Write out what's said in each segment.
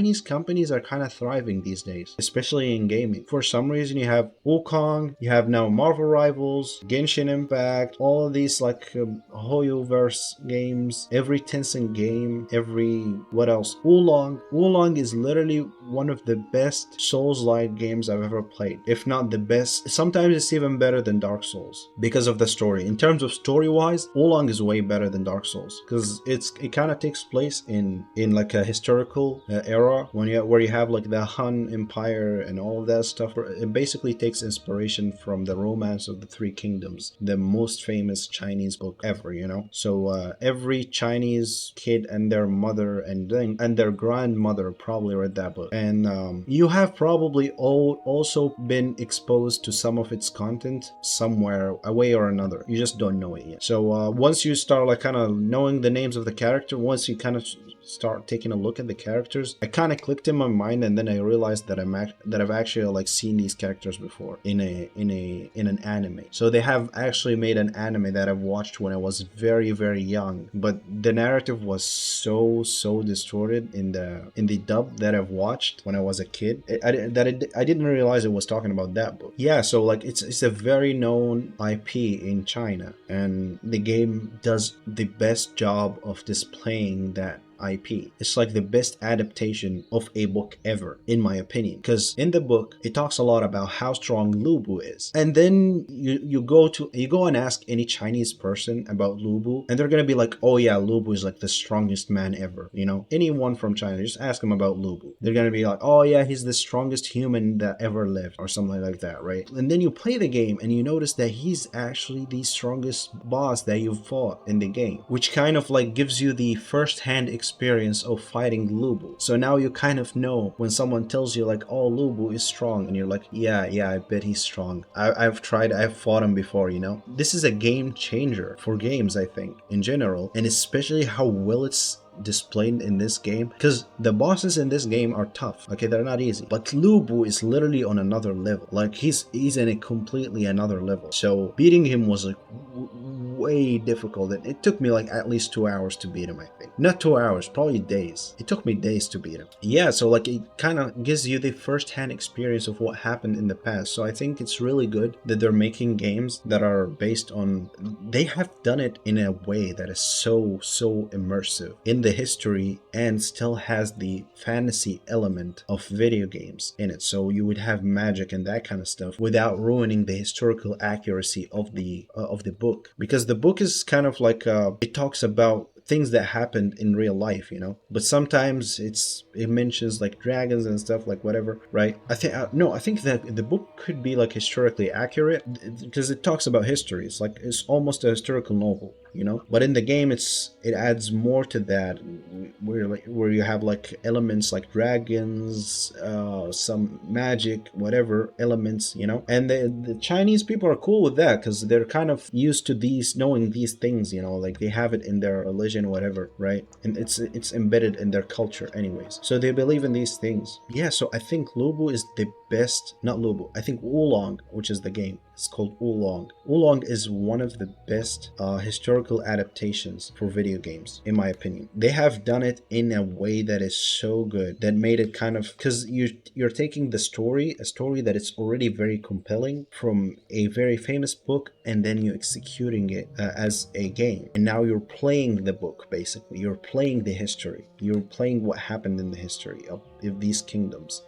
Chinese companies are kind of thriving these days, especially in gaming. For some reason, you have Wukong, you have now Marvel Rivals, Genshin Impact, all of these like Hoyoverse games, every Tencent game, every what else? Wulong. Wulong is literally one of the best Souls-like games I've ever played, if not the best. Sometimes it's even better than Dark Souls because of the story. In terms of story-wise, Wulong is way better than Dark Souls because it kind of takes place in like a historical era when where you have like the Han Empire and all of that stuff. It basically takes inspiration from the Romance of the Three Kingdoms, the most famous Chinese book ever, you know. So every Chinese kid and their mother and their grandmother probably read that book, and you have probably also been exposed to some of its content somewhere, a way or another. You just don't know it yet. So once you start like kind of knowing the names of the character, once you kind of start taking a look at the characters, I kind of clicked in my mind, and then I realized that I've actually like seen these characters before in an anime. So they have actually made an anime that I've watched when I was very very young, but the narrative was so distorted in the dub that I've watched when I was a kid. I didn't realize it was talking about that book. Yeah, so like it's a very known IP in China, and the game does the best job of displaying that IP. It's like the best adaptation of a book ever, in my opinion. Because in the book, it talks a lot about how strong Lu Bu is. And then you go and ask any Chinese person about Lu Bu, and they're gonna be like, oh yeah, Lu Bu is like the strongest man ever. You know, anyone from China, just ask them about Lu Bu. They're gonna be like, oh yeah, he's the strongest human that ever lived, or something like that, right? And then you play the game and you notice that he's actually the strongest boss that you've fought in the game, which kind of like gives you the first-hand experience of fighting Lu Bu. So now you kind of know when someone tells you like, oh, Lu Bu is strong, and you're like, yeah, I bet he's strong. I've fought him before, you know? This is a game changer for games, I think, in general, and especially how well it's displayed in this game, because the bosses in this game are tough. Okay, they're not easy, but Lu Bu is literally on another level. Like he's in a completely another level. So beating him was like way difficult, and it took me like at least 2 hours to beat him. I think not 2 hours, probably days. It took me days to beat him. Yeah, so like it kind of gives you the first-hand experience of what happened in the past. So I think it's really good that they're making games that are based on, they have done it in a way that is so immersive in the history and still has the fantasy element of video games in it. So you would have magic and that kind of stuff without ruining the historical accuracy of the book, because the book is kind of like it talks about things that happened in real life, you know, but sometimes it mentions like dragons and stuff, like whatever, right? I think that the book could be like historically accurate because it talks about history. It's like it's almost a historical novel, you know, but in the game it adds more to that, where you have like elements like dragons, some magic, whatever elements, you know. And the Chinese people are cool with that because they're kind of used to knowing these things, you know, like they have it in their religion or whatever, right? And it's embedded in their culture anyways, so they believe in these things. Yeah, so I think Lu Bu is the best, not Lu Bu, I think Wulong, which is the game, it's called Wulong. Wulong is one of the best historical adaptations for video games, in my opinion. They have done it in a way that is so good, that made it kind of, because you're taking a story that is already very compelling from a very famous book, and then you're executing it as a game. And now you're playing the book, basically. You're playing the history. You're playing what happened in the history of these kingdoms.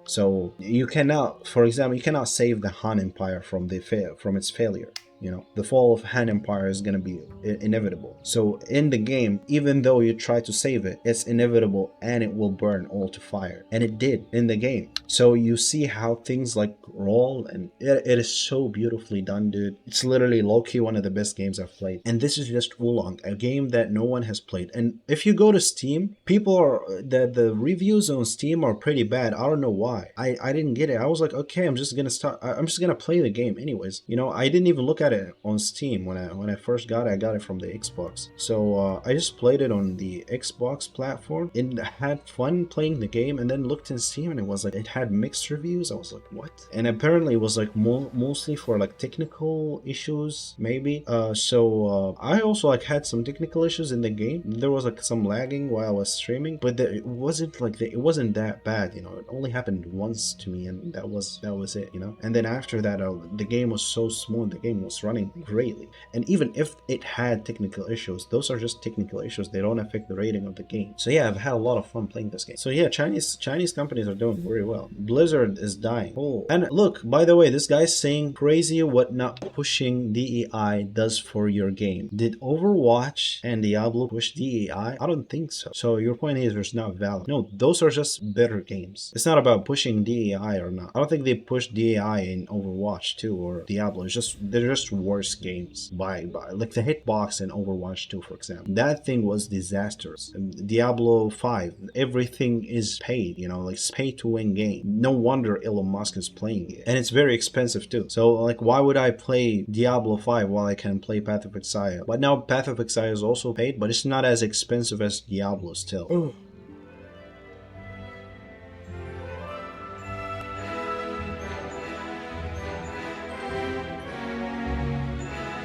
So you cannot, for example, you cannot save the Han Empire from its failure. You know, the fall of Han Empire is going to be inevitable. So in the game, even though you try to save it, it's inevitable and it will burn all to fire. And it did in the game. So you see how things like roll, and it is so beautifully done, dude. It's literally low-key one of the best games I've played. And this is just Wulong, a game that no one has played. And if you go to Steam, the reviews on Steam are pretty bad. I don't know why. I didn't get it. I was like, okay, I'm just gonna play the game anyways. You know, I didn't even look at it on Steam when I first got it. I got it from the Xbox. So I just played it on the Xbox platform and had fun playing the game, and then looked in Steam and it was like it had mixed reviews. I was like, what? And apparently it was like mostly for like technical issues, maybe. I also like had some technical issues in the game. There was like some lagging while I was streaming, but it wasn't like it wasn't that bad, you know. It only happened once to me, and that was it, you know. And then after that, the game was so smooth. The game was running greatly, and even if it had technical issues, those are just technical issues. They don't affect the rating of the game. So yeah, I've had a lot of fun playing this game. So yeah, Chinese companies are doing very well. Blizzard is dying. Oh, and look, by the way, this guy's saying crazy what not pushing DEI does for your game. Did Overwatch and Diablo push DEI? I don't think so. So your point is there's not valid. No, those are just better games. It's not about pushing DEI or not. I don't think they push DEI in Overwatch 2 or Diablo. It's just they're just worse games by like the hitbox in Overwatch 2, for example. That thing was disastrous. And Diablo 5, everything is paid, you know, like it's pay to win game. No wonder Elon Musk is playing it. And it's very expensive too. So like why would I play Diablo 5 while I can play Path of Exile? But now Path of Exile is also paid, but it's not as expensive as Diablo still.